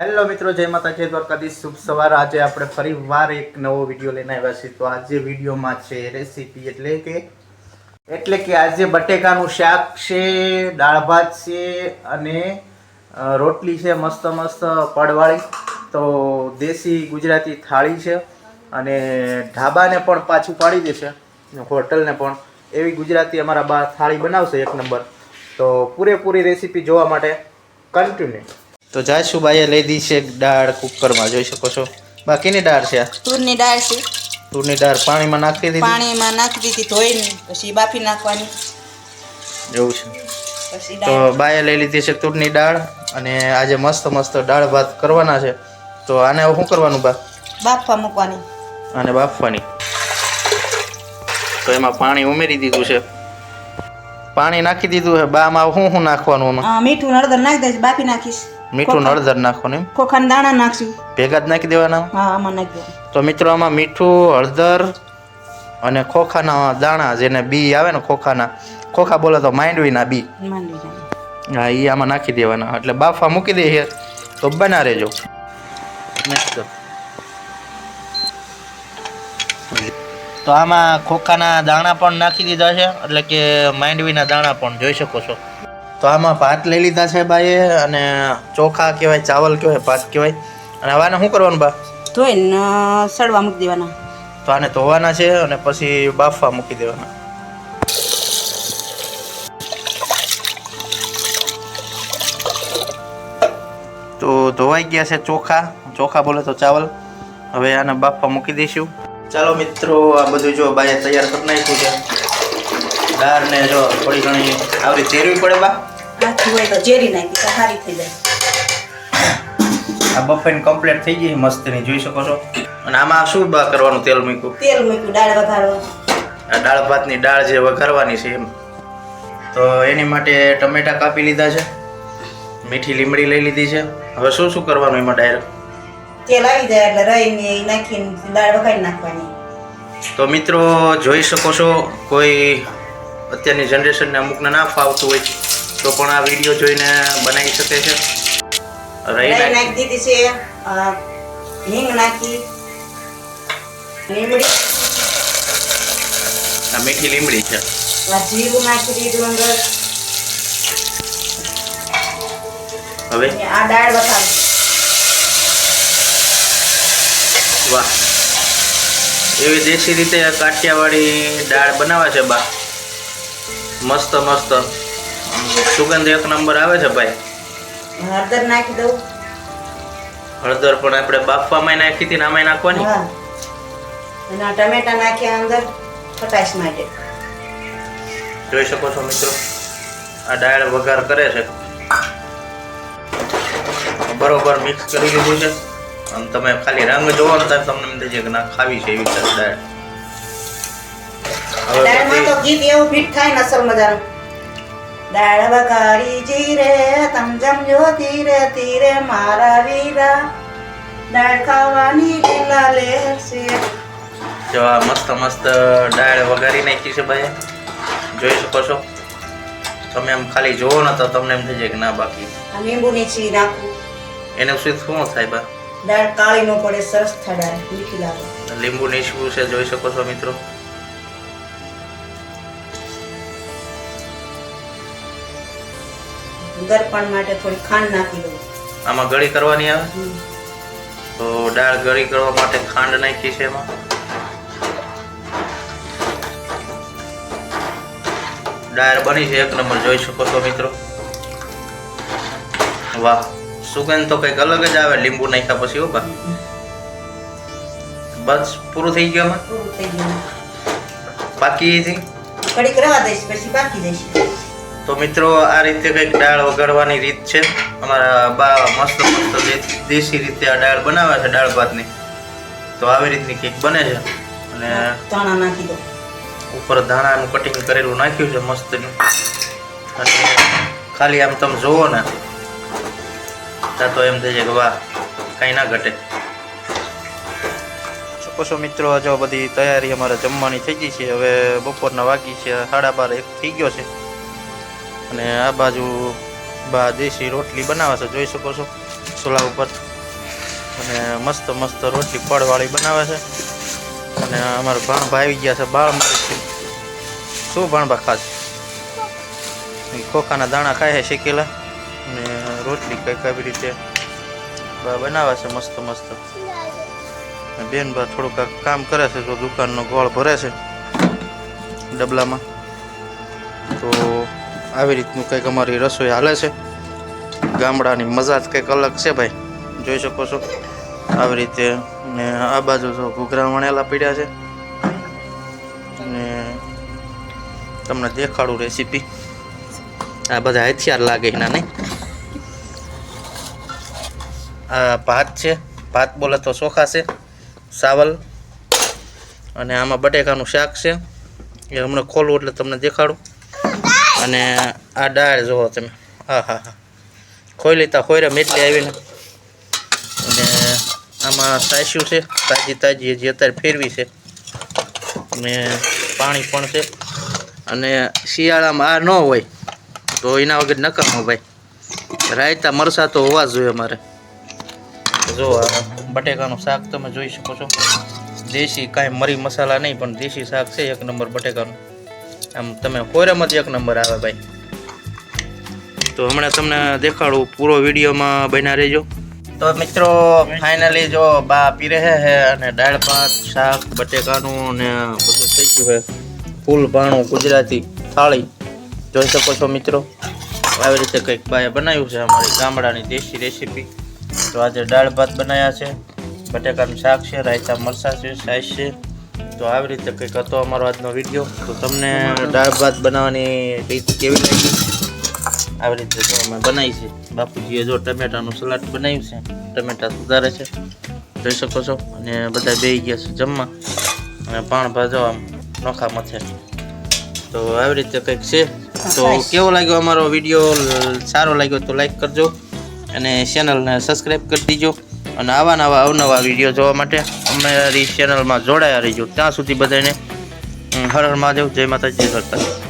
Hello મિત્રો, જય માતાજી, દ્વારકાધીશ, શુભ સવાર। આજે આપણે ફરીવાર એક નવો વિડીયો લઈને આવ્યા છીએ। તો આજે વિડીયોમાં છે રેસીપી એટલે કે આજે બટેકાનું શાક છે, દાળ ભાત છે અને રોટલી છે મસ્ત મસ્ત પડવાળી। તો દેશી ગુજરાતી થાળી છે અને ઢાબાને પણ પાછું પાડી દેશે, હોટલને પણ એવી ગુજરાતી અમારા બા થાળી બનાવશે એક નંબર। તો પૂરેપૂરી રેસીપી જોવા માટે કન્ટિન્યુ। તો જાશુબાઈએ લઈ દી છે દાળ કુકરમાં, જોઈ શકો છો। બાકીની દાળ છે, તુરની દાળ છે। તુરની દાળ પાણીમાં નાખી દીધી, પાણીમાં નાખી દીધી, ધોઈને પછી બાફી નાખવાની એવું છે। પછી તો બાએ લઈ લીધી છે તુરની દાળ અને આજે મસ્ત મસ્ત દાળ ભાત કરવાના છે। તો આને હવે શું કરવાનું બા? બાફવા મૂકવાની, આને બાફવાની। તો એમાં પાણી ઉમેરી દીધું છે, પાણી નાખી દીધું છે બા। આમાં શું નાખવાનું? આમાં મીઠું હળદર નાખી દઈશ, બાફી નાખીશ। મીઠું હળદર નાખવાનું, ખોખાના દાણા નાખશું, ભેગા જ નાખી દેવાના? હા, આમાં નાખી દો। તો મિત્રો આમાં મીઠું, હળદર અને ખોખાના દાણા, જેને બી આવે ને ખોખા બોલે તો માંડવીના બી, હા, એ આમાં નાખી દેવાના। એટલે બાફા મૂકી દઈએ તો બના રહેજો મસ્ત। તો આમાં ખોખાના દાણા પણ નાખી દીધા છે, એટલે કે માંડવીના દાણા પણ, જોઈ શકો છો। તો આમાં ભાત લઈ લીધા છે બાએ, અને ચોખા કહેવાય, ચાવલ કહેવાય, ભાત કહેવાય। અને હવે આને શું કરવાનું બા? ધોઈને સડવા મૂકી દેવાના। તો આને ધોવાના છે અને પછી બાફવા મૂકી દેવાના। તો ધોવાઈ ગયા છે ચોખા બોલે તો ચાવલ। હવે આને બાફવા મૂકી દઈશું। ચાલો મિત્રો, આ બધું જો બાએ તૈયાર કરી નાખ્યું છે। દાળને જો થોડી ઘણી આવરી ચેરવી પડે બા, આખી હોય તો ચેરી નાખી તો સારી થઈ જાય। આ બફાઈને કમ્પ્લીટ થઈ ગઈ મસ્તની, જોઈ શકો છો। અને આમાં શું બા કરવાનું? તેલ મૂક્યું, દાળ વઘારવા, આ દાળ ભાતની દાળ જે વઘારવાની છે એમ। તો એની માટે ટમેટા કાપી લીધા છે, મીઠી લીમડી લઈ લીધી છે। હવે શું શું કરવાનું એમાં? ડાયરેક્ટ તેલ આવી જાય એટલે રઈને નાખીને દાળ વઘારી નાખવાની। તો મિત્રો જોઈ શકો છો, કોઈ અત્યારની જનરેશનને અમુકને ના ફાવતું હોય તો પણ આ વિડીયો જોઈને બનાવી શકે છે। રાઈ નાખી દીધી છે, હિંગ નાખી, લીમડી, આ મીઠી લીમડી છે, જીરું નાખી દીધું અંદર। હવે આ દાળ વઘાર, વાહ, એવી દેશી રીતે કાઠિયાવાડી દાળ બનાવે છે બા, મસ્ત મસ્ત, સુગંધ એક નંબર આવે છે ભાઈ। હળદર નાખી દઉં, હળદર પણ આપણે બાફવામાં નાખી હતી ને આમાં નાખવાની। હા, અને આ ટમેટા નાખ્યા અંદર ખટાશ માટે। જોઈ શકો છો મિત્રો, આ દાળ વઘાર કરે છે, બરોબર મિક્સ કરી લીધું છે। અને તમે ખાલી રંગ જોવો ને તમને એમ થઈ જાય કે ના ખાવી છે એવી સરસ દાળ। દાળમાં તો ગીત એવું ફિટ થાય ને અસલ મજાનું, દાળ વઘારી જીરે તમ જમજો ધીરે ધીરે મારા વીરા, દાળ ખાવાની લીલા લેશે। જો આ મસ્ત મસ્ત દાળ વઘારી નાખી છે ભાઈ, જોઈ શકો છો। તમે એમ ખાલી જોવો ને તો તમને એમ થઈ જાય કે ના બાકી આ લીંબુની છી નાખું, એને શું થાય બા? દાળ કાળી ન પડે, સરસ થાય, દાળ મીઠી લાગે। લીંબુ નીચવું છે, જોઈ શકો છો મિત્રો। દર્પણ માટે થોડી ખાંડ નાખી દઉં, આમાં ગળી કરવાની આવે તો દાળ ગળી કરવા માટે ખાંડ નાખી છે એમાં। દાળ બની છે એક નંબર, જોઈ શકો છો મિત્રો। વાહ, સુગંધ તો કંઈક અલગ જ આવે લીંબુ નાખ્યા પછી। હો બા, બસ પૂરું થઈ ગયું, આમાં પૂરું થઈ ગયું, બાકી છે કડીક રવા દઈશ પછી બાકી દઈશ। તો મિત્રો આ રીતે કંઈક દાળ વઘારવાની રીત છે અમારા બા, મસ્ત મસ્ત દેશી રીતે આ દાળ બનાવે છે દાળ ભાતની। તો આવી રીતની કંઈક બને છે, અને ધાણા નાખી દો, ઉપર ધાણાનું કટિંગ કરેલું નાખ્યું છે મસ્તનું। અને ખાલી આમ તમે જોવો ને તો એમ થઈ જાય કે વાહ, કાંઈ ના ઘટે। છો મિત્રો, જો બધી તૈયારી અમારે જમવાની થઈ ગઈ છે। હવે બપોરના વાગી છે 12:30 થઈ ગયો છે, અને આ બાજુ બા દેશી રોટલી બનાવે છે, જોઈ શકો છો ચૂલા ઉપર। અને મસ્ત મસ્ત રોટલી પડવાળી બનાવે છે. અને અમારા ભાણભા આવી ગયા છે બાળ મારી. શું ભાણભા ખાસ ખોખાના દાણા ખાય છે શેકેલા. અને રોટલી કંઈક આવી રીતે બનાવે છે મસ્ત મસ્ત. બેન બા થોડુંક કામ કરે છે, તો દુકાનનો ગોળ ભરે છે ડબલામાં. તો આવી રીતનું કંઈક અમારી રસોઈ હાલે છે. ગામડાની મજા જ કંઈક અલગ છે ભાઈ, જોઈ શકો છો આવી રીતે. ને આ બાજુ જો ઘૂઘરા વણેલા પડ્યા છે. ને તમને દેખાડું રેસીપી. આ બધા હથિયાર લાગે એના નહીં. આ ભાત છે, ભાત બોલે તો ચોખા છે, ચાવલ. અને આમાં બટેકાનું શાક છે, એ હમણાં ખોલું એટલે તમને દેખાડું. અને આ દાળ જોવો તમે, હા હા હા ખોઈ લેતા ખોઈરા મેટલી આવીને. અને આમાં સાસ્યું છે તાજી તાજી, જે અત્યારે ફેરવી છે. અને પાણી પણ છે. અને શિયાળામાં આ ન હોય તો એના વગર નકામો ભાઈ. રાયતા મરસા તો હોવા જોઈએ અમારે. જો આ બટેકાનું શાક તમે જોઈ શકો છો. દેશી કાંઈ મરી મસાલા નહીં, પણ દેશી શાક છે એક નંબર બટેકાનું. આમ તમે ખોરામાં જ એક નંબર આવે ભાઈ. તો હમણાં તમને દેખાડું, પૂરો વિડીયોમાં બન્યા રહેજો. તો મિત્રો ફાઇનલી જો બા પીરે છે અને દાળ ભાત શાક બટેકાનું ને બધું થઈ ગયું છે. ફૂલ ભાણું ગુજરાતી થાળી જોઈ શકો છો મિત્રો. આવી રીતે કંઈક બાએ બનાવ્યું છે અમારી ગામડાની દેશી રેસીપી. તો આજે દાળ ભાત બનાવ્યા છે, બટેકાનું શાક છે, રાયતા મરચાં છે, સાઈઝ છે. તો આવી રીતે કંઈક હતો અમારો આજનો વિડીયો. તો તમને દાળ ભાત બનાવવાની રીત કેવી લાગી? આવી રીતે જો અમે બનાવી છે. બાપુજીએ જો ટમેટાનું સલાડ બનાવ્યું છે, ટમેટા સુધારે છે જોઈ શકો છો. અને બધા બેસી ગયા છે જમવા. અને પાણ ભાજો આમ નોખા મથે. તો આવી રીતે કંઈક છે. તો કેવો લાગ્યો અમારો વિડીયો? સારો લાગ્યો તો લાઈક કરજો અને ચેનલને સબસ્ક્રાઈબ કરી દીજો. અને આવા નવા અવનવા વિડીયો જોવા માટે અમારી ચેનલમાં જોડાયા રહીજો. ત્યાં સુધી બધાને હર હર મહાદેવ, જય માતાજી, જય દ્વારકા.